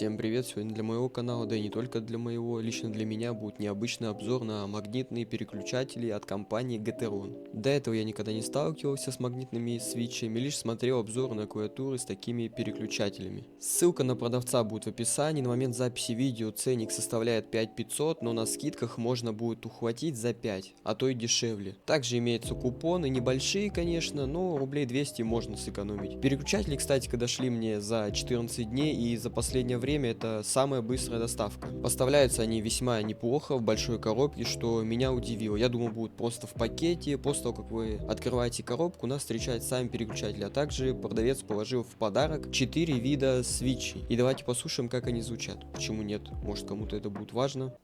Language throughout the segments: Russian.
Всем привет! Сегодня для моего канала, да и не только для моего, лично для меня будет необычный обзор на магнитные переключатели от компании Gateron. До этого я никогда не сталкивался с магнитными свитчами, лишь смотрел обзоры на клавиатуры с такими переключателями. Ссылка на продавца будет в описании. На момент записи видео ценник составляет 5500, но на скидках можно будет ухватить за 5, а то и дешевле. Также имеются купоны, небольшие конечно, но рублей 200 можно сэкономить. Переключатели, кстати, когда шли мне за 14 дней, и за последнее время это самая быстрая доставка. Поставляются они весьма неплохо в большой коробке, что меня удивило. Я думал, будут просто в пакете. После того, как вы открываете коробку, нас встречают сами переключатели, а также продавец положил в подарок 4 вида свитчей. И давайте послушаем, как они звучат. Почему нет? Может, кому-то это будет важно.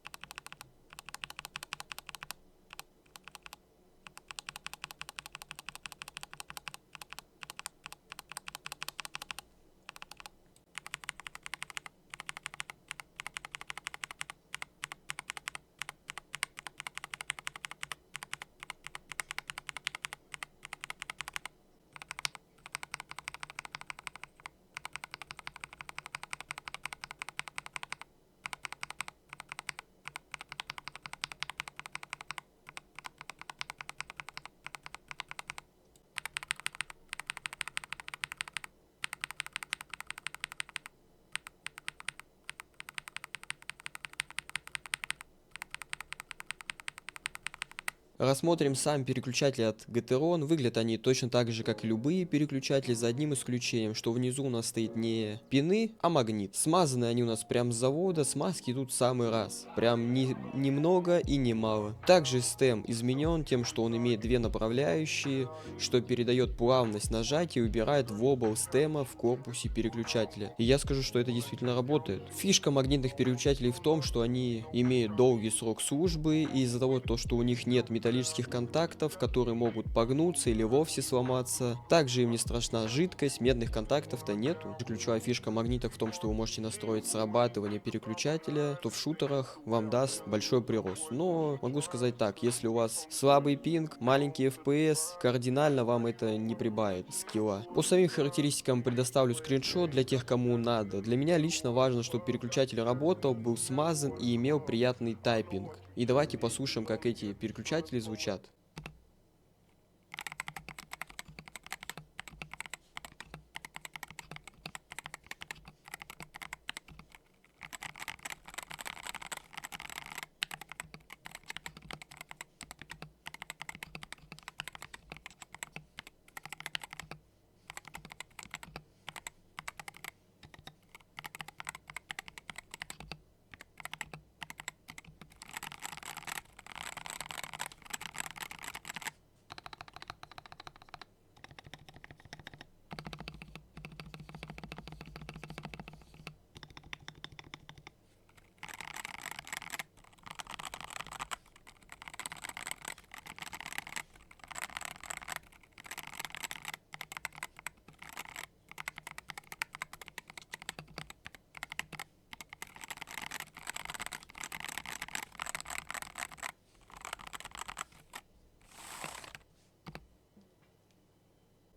Рассмотрим сам переключатель от Gateron. Выглядят они точно так же, как и любые переключатели, за одним исключением, что внизу у нас стоит не пины, а магнит. Смазаны они у нас прям с завода, смазки тут в самый раз. Прям немного и немало. Также стем изменен тем, что он имеет две направляющие, что передает плавность нажатия и убирает вобл стема в корпусе переключателя. И я скажу, что это действительно работает. Фишка магнитных переключателей в том, что они имеют долгий срок службы, и из-за того, что у них нет металлических контактов, которые могут погнуться или вовсе сломаться. Также им не страшна жидкость, медных контактов-то нету. Ключевая фишка магниток в том, что вы можете настроить срабатывание переключателя, то в шутерах вам даст большой прирост. Но могу сказать так, если у вас слабый пинг, маленький FPS, кардинально вам это не прибавит скилла. По самим характеристикам предоставлю скриншот для тех, кому надо. Для меня лично важно, чтобы переключатель работал, был смазан и имел приятный тайпинг. И давайте послушаем, как эти переключатели звучат.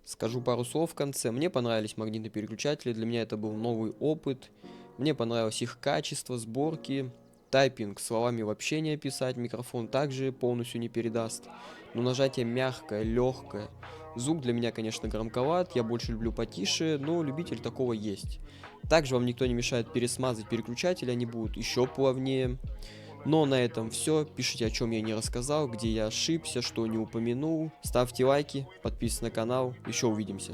Скажу пару слов в конце. Мне понравились магнитные переключатели, для меня это был новый опыт. Мне понравилось их качество сборки, тайпинг словами вообще не описать, микрофон также полностью не передаст. Но нажатие мягкое, легкое. Звук для меня, конечно, громковат, я больше люблю потише, но любитель такого есть. Также вам никто не мешает пересмазать переключатели, они будут еще плавнее. Но на этом все. Пишите, о чем я не рассказал, где я ошибся, что не упомянул. Ставьте лайки, подписывайтесь на канал. Еще увидимся.